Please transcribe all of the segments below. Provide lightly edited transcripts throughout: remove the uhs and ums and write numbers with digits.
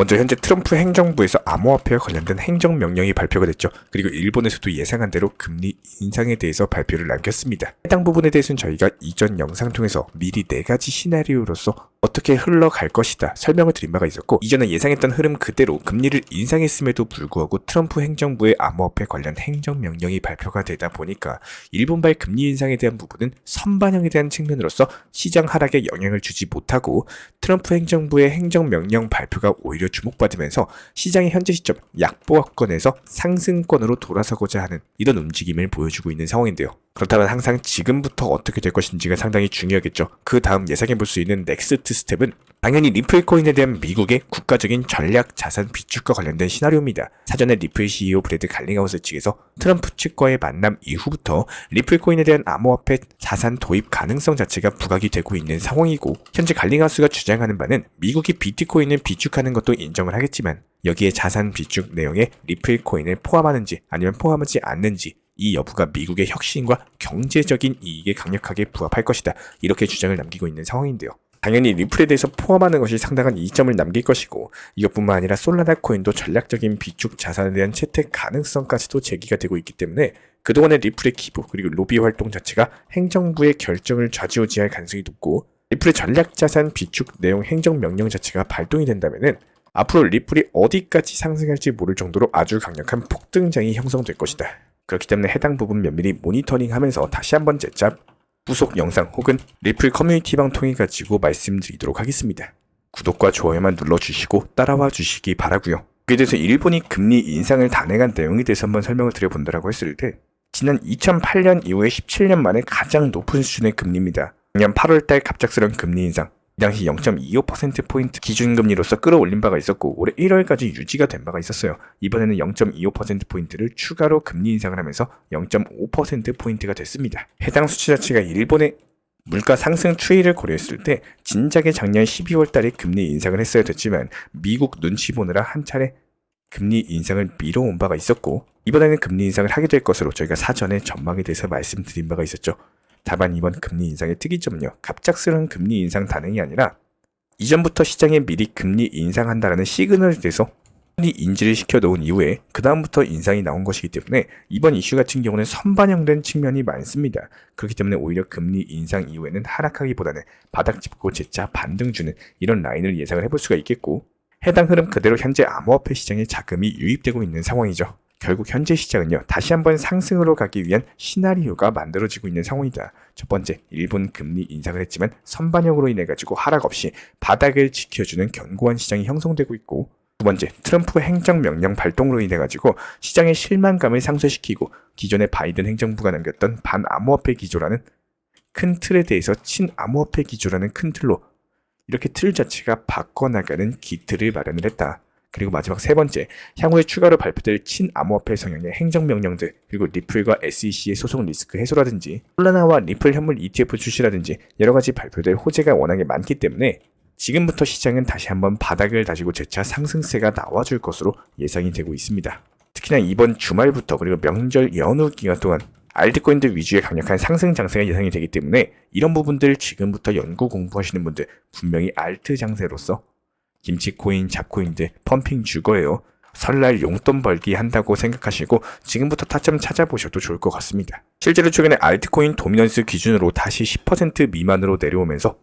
먼저 현재 트럼프 행정부에서 암호화폐와 관련된 행정명령이 발표가 됐죠. 그리고 일본에서도 예상한 대로 금리 인상에 대해서 발표를 남겼습니다. 해당 부분에 대해서는 저희가 이전 영상 통해서 미리 4가지 시나리오로서 어떻게 흘러갈 것이다 설명을 드린 바가 있었고, 이전에 예상했던 흐름 그대로 금리를 인상했음에도 불구하고 트럼프 행정부의 암호화폐 관련 행정명령이 발표가 되다 보니까 일본발 금리 인상에 대한 부분은 선반영에 대한 측면으로서 시장 하락에 영향을 주지 못하고, 트럼프 행정부의 행정명령 발표가 오히려 주목받으면서 시장의 현재 시점 약보합권에서 상승권으로 돌아서고자 하는 이런 움직임을 보여주고 있는 상황인데요. 그렇다면 항상 지금부터 어떻게 될 것인지가 상당히 중요하겠죠. 그 다음 예상해볼 수 있는 넥스트 스텝은 당연히 리플 코인에 대한 미국의 국가적인 전략 자산 비축과 관련된 시나리오입니다. 사전에 리플 CEO 브래드 갈링하우스 측에서 트럼프 측과의 만남 이후부터 리플 코인에 대한 암호화폐 자산 도입 가능성 자체가 부각이 되고 있는 상황이고, 현재 갈링하우스가 주장하는 바는 미국이 비트코인을 비축하는 것도 인정을 하겠지만 여기에 자산 비축 내용에 리플 코인을 포함하는지 아니면 포함하지 않는지, 이 여부가 미국의 혁신과 경제적인 이익에 강력하게 부합할 것이다, 이렇게 주장을 남기고 있는 상황인데요. 당연히 리플에 대해서 포함하는 것이 상당한 이점을 남길 것이고, 이것뿐만 아니라 솔라나 코인도 전략적인 비축 자산에 대한 채택 가능성까지도 제기가 되고 있기 때문에 그동안의 리플의 기부 그리고 로비 활동 자체가 행정부의 결정을 좌지우지할 가능성이 높고, 리플의 전략 자산 비축 내용 행정명령 자체가 발동이 된다면은 앞으로 리플이 어디까지 상승할지 모를 정도로 아주 강력한 폭등장이 형성될 것이다. 그렇기 때문에 해당 부분 면밀히 모니터링하면서 다시 한번 재차 후속 영상 혹은 리플 커뮤니티방 통해 가지고 말씀드리도록 하겠습니다. 구독과 좋아요만 눌러주시고 따라와 주시기 바라고요. 그에 대해서 일본이 금리 인상을 단행한 내용에 대해서 한번 설명을 드려본다라고 했을 때, 지난 2008년 이후에 17년 만에 가장 높은 수준의 금리입니다. 작년 8월달 갑작스러운 금리 인상, 이 당시 0.25%포인트 기준금리로서 끌어올린 바가 있었고 올해 1월까지 유지가 된 바가 있었어요. 이번에는 0.25%포인트를 추가로 금리 인상을 하면서 0.5%포인트가 됐습니다. 해당 수치 자체가 일본의 물가 상승 추이를 고려했을 때 진작에 작년 12월 달에 금리 인상을 했어야 됐지만 미국 눈치 보느라 한 차례 금리 인상을 미뤄온 바가 있었고, 이번에는 금리 인상을 하게 될 것으로 저희가 사전에 전망에 대해서 말씀드린 바가 있었죠. 다만 이번 금리 인상의 특이점은요, 갑작스러운 금리 인상 단행이 아니라 이전부터 시장에 미리 금리 인상한다라는 시그널에 대해서 인지를 시켜놓은 이후에 그 다음부터 인상이 나온 것이기 때문에 이번 이슈 같은 경우는 선반영된 측면이 많습니다. 그렇기 때문에 오히려 금리 인상 이후에는 하락하기보다는 바닥 짚고 재차 반등 주는 이런 라인을 예상을 해볼 수가 있겠고, 해당 흐름 그대로 현재 암호화폐 시장에 자금이 유입되고 있는 상황이죠. 결국 현재 시장은요, 다시 한번 상승으로 가기 위한 시나리오가 만들어지고 있는 상황이다. 첫 번째, 일본 금리 인상을 했지만 선반영으로 인해 가지고 하락 없이 바닥을 지켜주는 견고한 시장이 형성되고 있고, 두 번째, 트럼프 행정명령 발동으로 인해 가지고 시장의 실망감을 상쇄시키고 기존의 바이든 행정부가 남겼던 반암호화폐 기조라는 큰 틀에 대해서 친암호화폐 기조라는 큰 틀로 이렇게 틀 자체가 바꿔나가는 기틀을 마련을 했다. 그리고 마지막 세 번째, 향후에 추가로 발표될 친암호화폐 성향의 행정명령들, 그리고 리플과 SEC의 소송 리스크 해소라든지 솔라나와 리플 현물 ETF 출시라든지 여러가지 발표될 호재가 워낙에 많기 때문에 지금부터 시장은 다시 한번 바닥을 다지고 재차 상승세가 나와줄 것으로 예상이 되고 있습니다. 특히나 이번 주말부터 그리고 명절 연휴 기간 동안 알트코인들 위주의 강력한 상승 장세가 예상이 되기 때문에 이런 부분들 지금부터 연구 공부하시는 분들 분명히 알트 장세로서 김치코인, 잡코인들 펌핑 주거예요. 설날 용돈 벌기 한다고 생각하시고 지금부터 타점 찾아보셔도 좋을 것 같습니다. 실제로 최근에 알트코인 도미넌스 기준으로 다시 10% 미만으로 내려오면서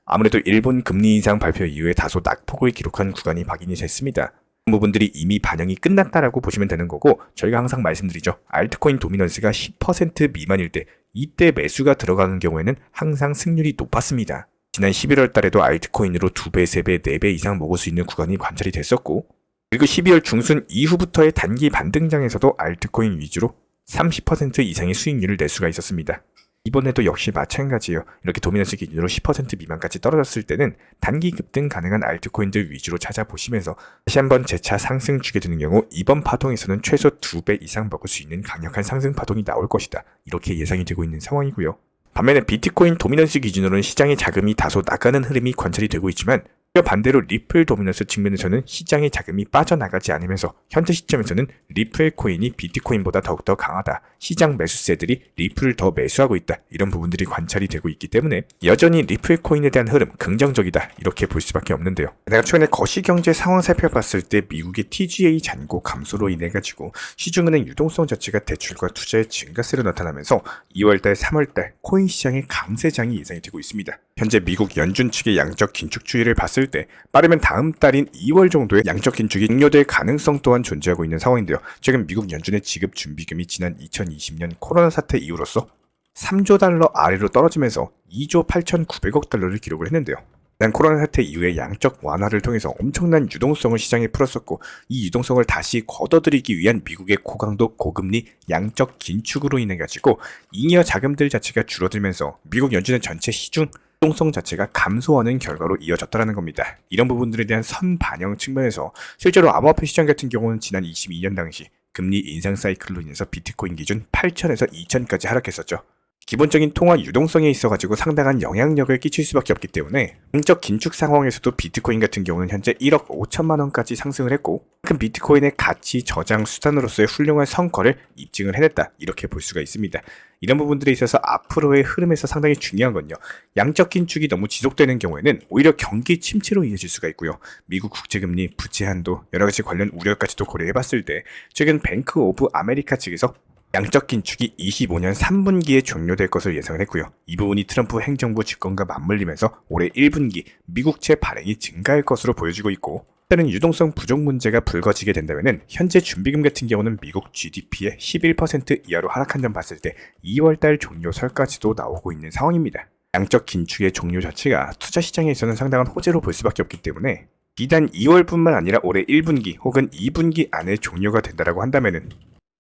아무래도 일본 금리 인상 발표 이후에 다소 낙폭을 기록한 구간이 확인이 됐습니다. 부분들이 이미 반영이 끝났다라고 보시면 되는 거고, 저희가 항상 말씀드리죠. 알트코인 도미넌스가 10% 미만일 때 이때 매수가 들어가는 경우에는 항상 승률이 높았습니다. 지난 11월 달에도 알트코인으로 2배, 3배, 4배 이상 먹을 수 있는 구간이 관찰이 됐었고, 그리고 12월 중순 이후부터의 단기 반등장에서도 알트코인 위주로 30% 이상의 수익률을 낼 수가 있었습니다. 이번에도 역시 마찬가지예요. 이렇게 도미넌스 기준으로 10% 미만까지 떨어졌을 때는 단기 급등 가능한 알트코인들 위주로 찾아보시면서 다시 한번 재차 상승 주게 되는 경우 이번 파동에서는 최소 2배 이상 먹을 수 있는 강력한 상승 파동이 나올 것이다. 이렇게 예상이 되고 있는 상황이고요. 반면에 비트코인 도미넌스 기준으로는 시장의 자금이 다소 나가는 흐름이 관찰이 되고 있지만 반대로 리플 도미넌스 측면에서는 시장의 자금이 빠져나가지 않으면서 현재 시점에서는 리플 코인이 비트코인보다 더욱더 강하다. 시장 매수세들이 리플을 더 매수하고 있다. 이런 부분들이 관찰이 되고 있기 때문에 여전히 리플 코인에 대한 흐름 긍정적이다. 이렇게 볼 수밖에 없는데요. 내가 최근에 거시경제 상황 살펴봤을 때 미국의 TGA 잔고 감소로 인해 가지고 시중은행 유동성 자체가 대출과 투자의 증가세로 나타나면서 2월달, 3월달 코인 시장의 강세장이 예상이 되고 있습니다. 현재 미국 연준 측의 양적 긴축 추이를 봤을 때 빠르면 다음 달인 2월 정도에 양적 긴축이 종료될 가능성 또한 존재하고 있는 상황인데요. 최근 미국 연준의 지급 준비금이 지난 2020년 코로나 사태 이후로서 3조 달러 아래로 떨어지면서 2조 8,900억 달러를 기록을 했는데요. 난 코로나 사태 이후에 양적 완화를 통해서 엄청난 유동성을 시장에 풀었었고 이 유동성을 다시 걷어들이기 위한 미국의 고강도 고금리 양적 긴축으로 인해 가지고 잉여 자금들 자체가 줄어들면서 미국 연준의 전체 시중 유동성 자체가 감소하는 결과로 이어졌다는 겁니다. 이런 부분들에 대한 선반영 측면에서 실제로 암호화폐 시장 같은 경우는 지난 22년 당시 금리 인상 사이클로 인해서 비트코인 기준 8,000에서 2,000까지 하락했었죠. 기본적인 통화 유동성에 있어가지고 상당한 영향력을 끼칠 수밖에 없기 때문에 양적 긴축 상황에서도 비트코인 같은 경우는 현재 1억 5천만 원까지 상승을 했고 큰 비트코인의 가치 저장 수단으로서의 훌륭한 성과를 입증을 해냈다 이렇게 볼 수가 있습니다. 이런 부분들에 있어서 앞으로의 흐름에서 상당히 중요한 건요. 양적 긴축이 너무 지속되는 경우에는 오히려 경기 침체로 이어질 수가 있고요. 미국 국채금리, 부채 한도, 여러가지 관련 우려까지도 고려해봤을 때 최근 뱅크 오브 아메리카 측에서 양적 긴축이 25년 3분기에 종료될 것을 예상을 했고요. 이 부분이 트럼프 행정부 집권과 맞물리면서 올해 1분기 미국채 발행이 증가할 것으로 보여지고 있고 때는 유동성 부족 문제가 불거지게 된다면 현재 준비금 같은 경우는 미국 GDP의 11% 이하로 하락한 점 봤을 때 2월달 종료설까지도 나오고 있는 상황입니다. 양적 긴축의 종료 자체가 투자 시장에서는 상당한 호재로 볼 수밖에 없기 때문에 비단 2월뿐만 아니라 올해 1분기 혹은 2분기 안에 종료가 된다고 한다면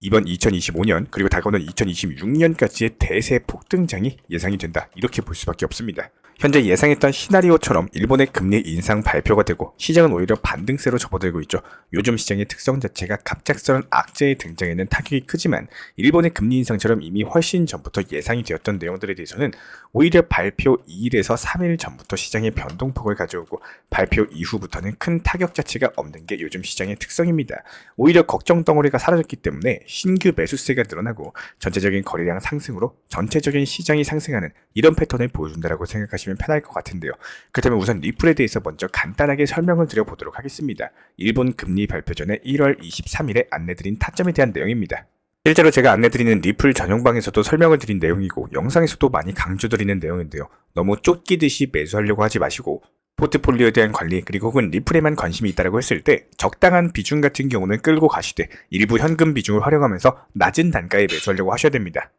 이번 2025년 그리고 다가오는 2026년까지의 대세 폭등장이 예상이 된다. 이렇게 볼 수밖에 없습니다. 현재 예상했던 시나리오처럼 일본의 금리 인상 발표가 되고 시장은 오히려 반등세로 접어들고 있죠. 요즘 시장의 특성 자체가 갑작스런 악재의 등장에는 타격이 크지만 일본의 금리 인상처럼 이미 훨씬 전부터 예상이 되었던 내용들에 대해서는 오히려 발표 2일에서 3일 전부터 시장의 변동폭을 가져오고 발표 이후부터는 큰 타격 자체가 없는 게 요즘 시장의 특성입니다. 오히려 걱정 덩어리가 사라졌기 때문에 신규 매수세가 늘어나고 전체적인 거래량 상승으로 전체적인 시장이 상승하는 이런 패턴을 보여준다고 생각하시면 편할 것 같은데요. 그렇다면 우선 리플에 대해서 먼저 간단하게 설명을 드려보도록 하겠습니다. 일본 금리 발표 전에 1월 23일에 안내드린 타점에 대한 내용입니다. 실제로 제가 안내드리는 리플 전용방에서도 설명을 드린 내용이고 영상에서도 많이 강조드리는 내용인데요. 너무 쫓기듯이 매수하려고 하지 마시고 포트폴리오에 대한 관리 그리고 혹은 리플에만 관심이 있다고 했을 때 적당한 비중 같은 경우는 끌고 가시되 일부 현금 비중을 활용하면서 낮은 단가에 매수하려고 하셔야 됩니다.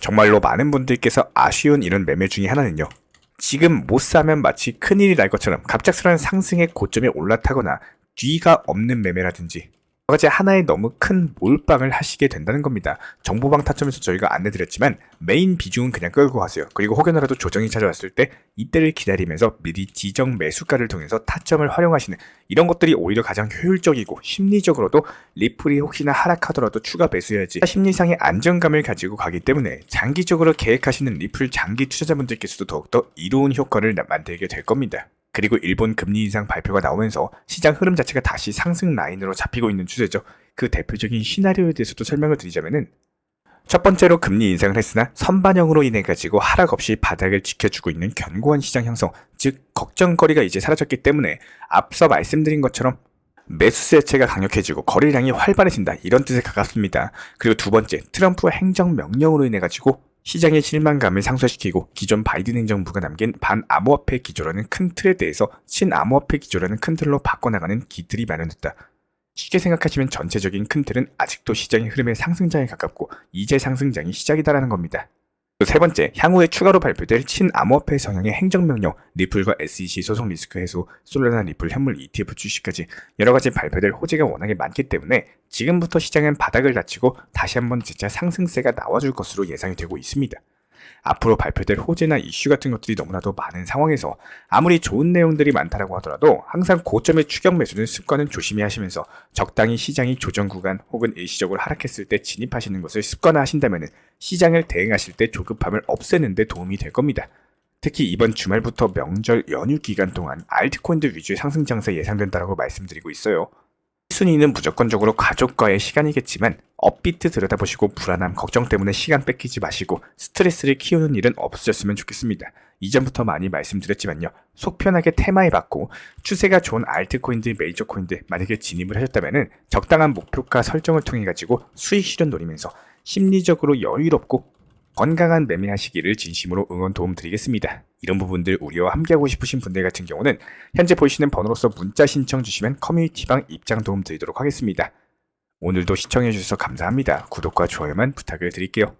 정말로 많은 분들께서 아쉬운 이런 매매 중에 하나는요. 지금 못 사면 마치 큰일이 날 것처럼 갑작스러운 상승의 고점에 올라타거나 뒤가 없는 매매라든지 여러가지 하나의 너무 큰 몰빵을 하시게 된다는 겁니다. 정보방 타점에서 저희가 안내드렸지만 메인 비중은 그냥 끌고 가세요. 그리고 혹여나라도 조정이 찾아왔을 때 이때를 기다리면서 미리 지정 매수가를 통해서 타점을 활용하시는 이런 것들이 오히려 가장 효율적이고 심리적으로도 리플이 혹시나 하락하더라도 추가 매수해야지 심리상의 안정감을 가지고 가기 때문에 장기적으로 계획하시는 리플 장기 투자자분들께서도 더욱더 이로운 효과를 만들게 될 겁니다. 그리고 일본 금리 인상 발표가 나오면서 시장 흐름 자체가 다시 상승 라인으로 잡히고 있는 추세죠. 그 대표적인 시나리오에 대해서도 설명을 드리자면은 첫 번째로 금리 인상을 했으나 선반영으로 인해 가지고 하락 없이 바닥을 지켜주고 있는 견고한 시장 형성, 즉 걱정거리가 이제 사라졌기 때문에 앞서 말씀드린 것처럼 매수세체가 강력해지고 거래량이 활발해진다 이런 뜻에 가깝습니다. 그리고 두 번째, 트럼프 행정명령으로 인해 가지고 시장의 실망감을 상쇄시키고 기존 바이든 행정부가 남긴 반암호화폐 기조라는 큰 틀에 대해서 친암호화폐 기조라는 큰 틀로 바꿔나가는 기틀이 마련됐다. 쉽게 생각하시면 전체적인 큰 틀은 아직도 시장의 흐름의 상승장에 가깝고 이제 상승장이 시작이다라는 겁니다. 세 번째, 향후에 추가로 발표될 친암호화폐 성향의 행정명령, 리플과 SEC 소송 리스크 해소, 솔라나 리플 현물 ETF 출시까지 여러가지 발표될 호재가 워낙에 많기 때문에 지금부터 시장은 바닥을 다치고 다시 한번 재차 상승세가 나와줄 것으로 예상이 되고 있습니다. 앞으로 발표될 호재나 이슈 같은 것들이 너무나도 많은 상황에서 아무리 좋은 내용들이 많다라고 하더라도 항상 고점의 추격 매수는 습관은 조심히 하시면서 적당히 시장이 조정 구간 혹은 일시적으로 하락했을 때 진입하시는 것을 습관화하신다면 시장을 대응하실 때 조급함을 없애는 데 도움이 될 겁니다. 특히 이번 주말부터 명절 연휴 기간 동안 알트코인들 위주의 상승 장세 예상된다고 말씀드리고 있어요. 순위는 무조건적으로 가족과의 시간이겠지만 업비트 들여다보시고 불안함, 걱정 때문에 시간 뺏기지 마시고 스트레스를 키우는 일은 없으셨으면 좋겠습니다. 이전부터 많이 말씀드렸지만요. 속 편하게 테마에 맞고 추세가 좋은 알트코인들, 메이저 코인들 만약에 진입을 하셨다면 적당한 목표가 설정을 통해 가지고 수익 실현 노리면서 심리적으로 여유롭고 건강한 매매하시기를 진심으로 응원 도움 드리겠습니다. 이런 부분들 우리와 함께하고 싶으신 분들 같은 경우는 현재 보이시는 번호로서 문자 신청 주시면 커뮤니티방 입장 도움 드리도록 하겠습니다. 오늘도 시청해주셔서 감사합니다. 구독과 좋아요만 부탁을 드릴게요.